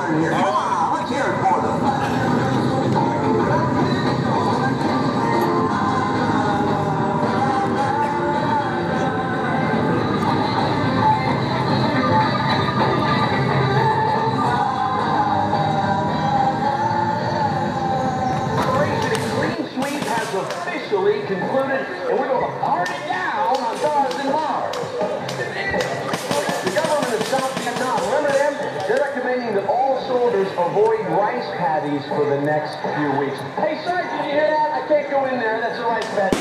starting here. Come on, let's hear it for them. Officially concluded, and we're going to party down on Stars and Mars. The government of South Vietnam, remember them? They're recommending that all soldiers avoid rice paddies for the next few weeks. Hey, Sergeant, did you hear that? I can't go in there. That's a rice paddy.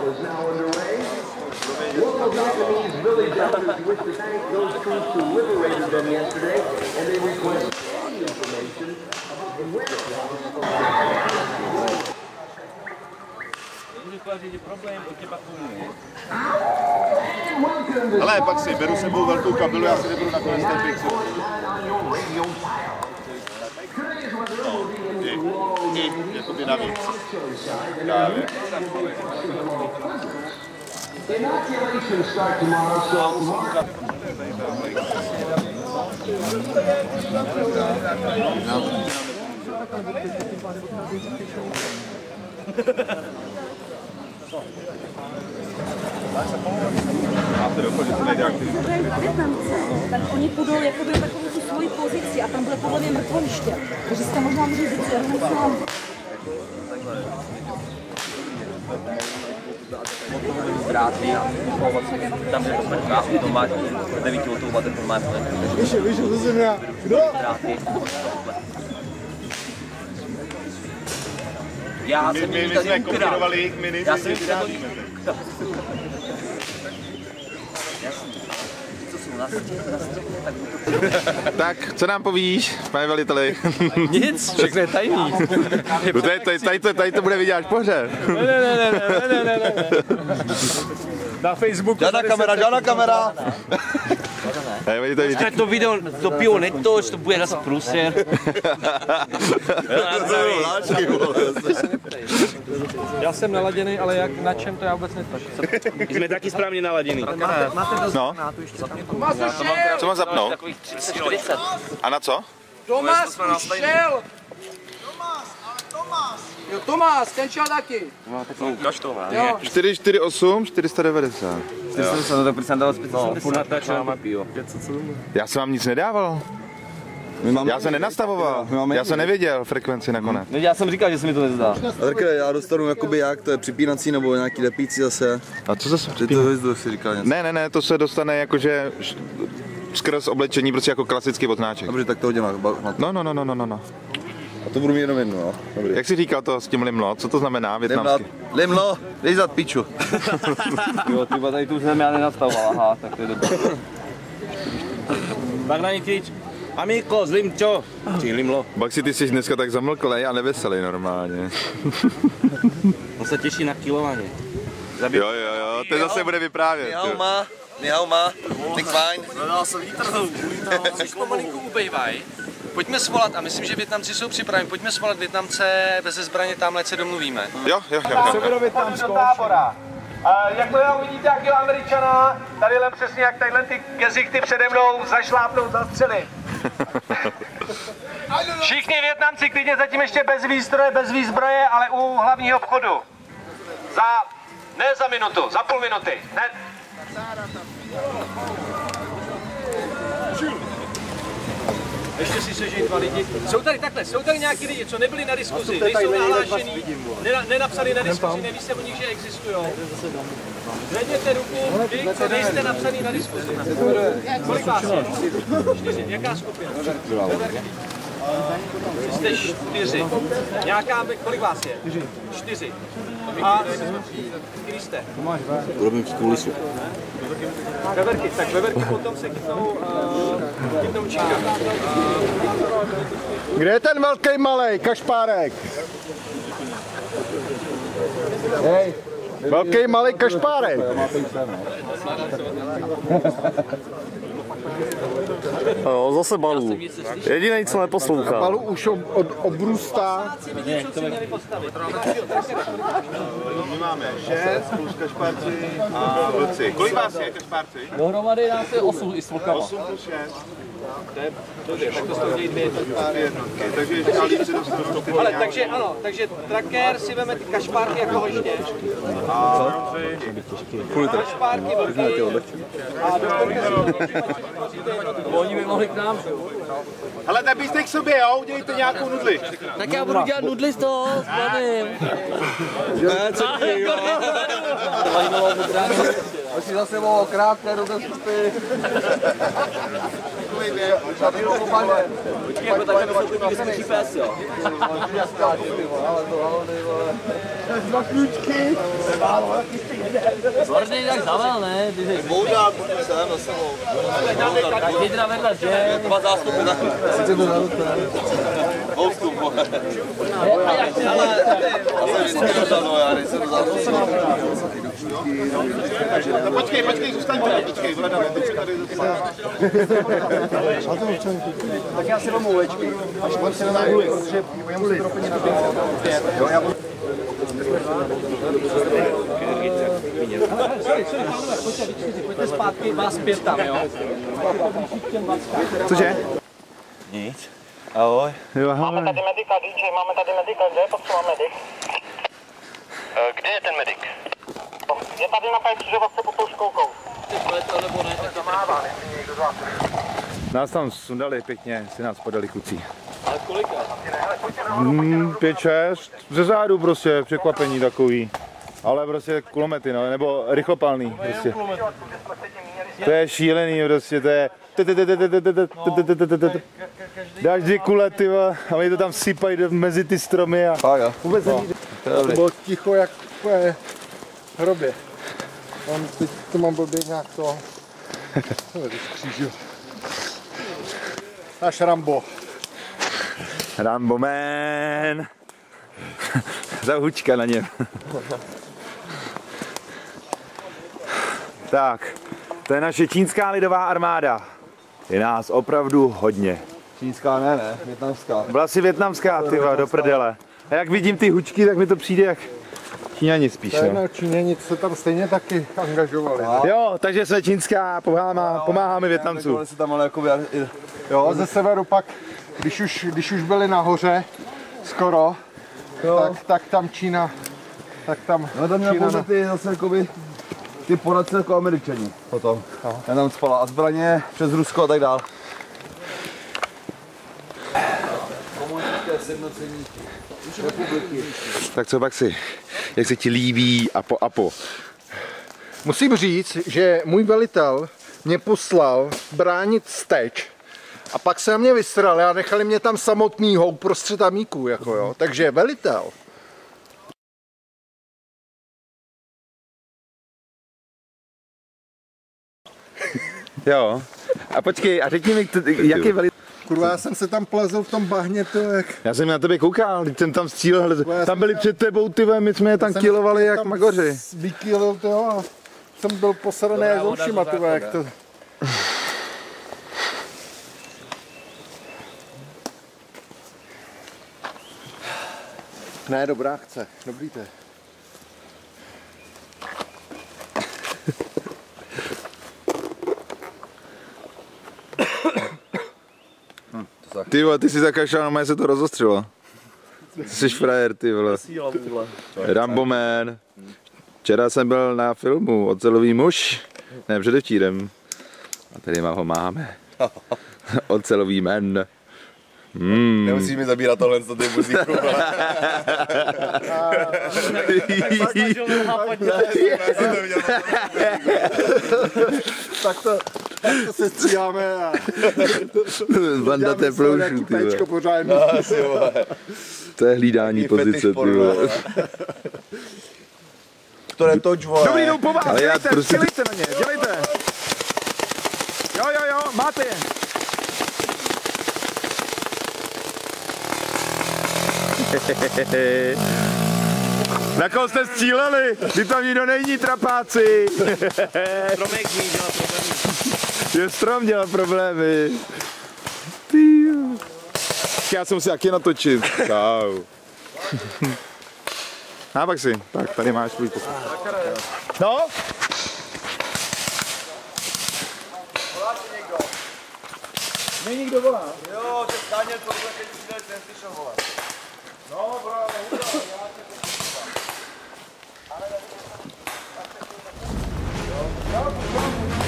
Is now underway. Local Vietnamese village elders wish to thank those troops who liberated them yesterday, and they request information about the whereabouts. Ale pak si beru sebou velkou kabelu, já si nebudu nakonec ten pixel. Jakoby navíc. Právě. Inoculation start tomorrow, so tak oni půjdou jako by takovou tu svoji pozici a tam bude podle mě mrtvoliště. Takže se tam možná může říct, že jenom sám. Dráty a tam je dráty, to máš 9 watt, to máš Vyšel ze země. Kdo? Dráty. Já jsem My jsme kopírovali jejich mini, já jsem vyrábíme. Tak, co nám povíš, pane veliteli? Nic, všechno je tajný. Tady to bude vidět až pohře. Ne. Na Facebooku. Žádná kamera. To video, to pivo netoč, to bude zase průser. Já jsem naladěný, ale jak na čem to já vůbec netuším. My jsme taky správně naladěný. No. Co mám zapnout? A na co? Tomáš šel! Jo, Tomáš, ten šel taky. Ukaž to, 448, 490. 490, tak proč jsem dal speciální? Furt natáčáme pivo. Já jsem vám nic nedával. Já jsem nenastavoval, já jsem nevěděl frekvenci nakonec. Já jsem říkal, že se mi to nezdá. A takhle já dostanu jakoby jak, to je připínací nebo nějaký lepící zase. A co zase Že to hvězdu si říkal něco. Ne, to se dostane jakože skrz oblečení prostě jako klasický vodnáček. Dobře, tak to hodím na. No. A to budu mít jenom jednu, no. Dobrý. Jak jsi říkal to s tím limlo, co to znamená větnamsky? Limlo, dej za piču. Jo, třeba tady tu zem já nenastavoval, aha, tak to je dobré. Tak na ní kýč. Amíko, zlim čo? Limlo. Baxi, ty jsi dneska tak zamlklej a neveselý normálně. On se těší na kilování. Jo, to zase bude vyprávět. Ni hao ma, tak fajn. No, jsem výtrhnul. Když pomalinku ubejvaj, pojďme svolat, a myslím, že Vietnamci jsou připraveni, pojďme svolat Vietnamce beze zbraně, tamhle se domluvíme. Jo. Do tábora. Jakmile uvidíte jakého Američana, tadyhle přesně jak tadyhle ty gezichty přede mnou zašlápnout, zastřelit. Všichni Vietnamci klidně zatím ještě bez výstroje, bez výzbroje, ale u hlavního vchodu. Ne za minutu, za půl minuty. Hned. Ještě si sežej 2 lidi. Jsou tady nějaký lidi, co nebyli na diskuzi, nejsou nahlášený, nenapsali na diskuzi, neví se o nich, že existují. Zvedněte ruku, vy, co nejste napsaný na diskuzi. Kolik vás je? 4. Jaká skupina? Jste 4. Nějaká, kolik vás je? 4. A který jste? Urobím z kulisu. Veverky, tak veverky potom se chytnou číka. Kde je ten velký malej Kašpárek? Hej, velký malej Kašpárek. Jo, zase Balu. Jediný, co neposlouchá. Balu už obrůstá. My máme 6 plus kašpárci a vlci. Kolik vás je kašpárci? Dohromady nás je 8 i s vlkama. 8 plus 6. Tak to stojí 2 jednotky. Takže ještě líci dostanou 4. Ale takže ano, takže tracker si veme ty kašpárky jako hoště. A Kašpárky, vlky. A do Oni by mohli k nám. ale tak byste k sobě, jo? Udělejte nějakou nudli. Tak já budu dělat nudli z toho, s panem. Až si zase mohlo krátké do té skupy. Počkej, jako takhle bychom chodili vyskočí pes, jo. Dva klíčky. Zvorný tak zavel, ne? Boudák, pojďme sem za sebou. Tak hydra vedle, že? Dva zástupy na sice to zarutné. Houstu, A jak si ale... já jsem vždycky rozhodl, já nejsem to zástupy. No počkej, zůstaň tady, počkej, Vlada, teď se tady Tak já si vemu ovečky, až on se na huli, protože já musím trochu něco jo, já budu... Pojďte zpátky, vás 5 tam, jo? Cože? Nic. Ahoj. Jo, Máme tady medika, DJ, máme tady medika, kde je potřeba medic? Kde je ten medic? Je tady na křižovatce pod tou školkou. Nás tam sundali pěkně, si nás podali kucí. Ale kolika? 5, 6, ze zádu prostě, překvapení takový. Ale prostě kulomety, no, nebo rychlopalný prostě. To je šílený prostě, to je... Dáš 2 kule, ty a oni to tam sypají mezi ty stromy a... Vůbec není... To bylo ticho jak v hrobě. Teď to mám blbě nějak to... Skřížil. Náš Rambo. Rambo man. Za hučka na něm. Tak, to je naše čínská lidová armáda. Je nás opravdu hodně. Čínská ne, větnamská. Byla si větnamská, tyva, do prdele. A jak vidím ty hučky, tak mi to přijde jak Číňani spíš, To je no. no, Číňani se tam stejně taky angažovali. Jo, takže jsme čínská, pomáháme Větnamcům. Se tam ale jakoby... Jo, ze severu pak, když už byli nahoře, skoro, tak tam Čína, tak tam No tam měl Čína, pouze ty zase jakoby, ty poradce jako Američani potom. Já tam spala a zbraně přes Rusko a tak dál. Komunistické sjednocení republiky. Tak co pak si, jak se ti líbí Apo? Musím říct, že můj velitel mě poslal bránit steč a pak se na mě vysrali a nechali mě tam samotnýho uprostřed amíků, jako jo. Takže velitel. Jo. A počkej, a řekni mi, jaký velitel? Kurva, já jsem se tam plazil v tom bahně, to jak... Já jsem na tebe koukal, když jsem tam střílel, tam byli před tebou, ty my jsme je tam kilovali jak magoři. Vykýlil to a jsem byl posraný jak ušima, ty jak to... Ne, dobrá akce, dobrý to je. Ty vole, ty jsi zakašel, no se to rozostřilo. Ty jsi frajer, ty vole. Rambo man. Včera jsem byl na filmu Ocelový muž. Ne, předevčírem. A tady ho máme. Ocelový man. Nemusíš mi zabírat tohle, co ty muzíku. Tak to se stříháme a... Banda teploušů, ty vole. Pořádně. To je hlídání pozice, ty vole. To netoč, vole. Dobrý, jdou po vás, dělejte na ně, dělejte. Jo, máte je. Na koho jste stříleli? Vy tam nikdo není, trapáci. Promek míň, Že strom dělal problémy. Píu. Já jsem si taky natočil. Čau. A pak si, tak tady máš svůj pokoj. No? Mě nikdo volá. Jo, že Daniel to bude, teď přijde, ten slyšel volat. No, bravo, já tě to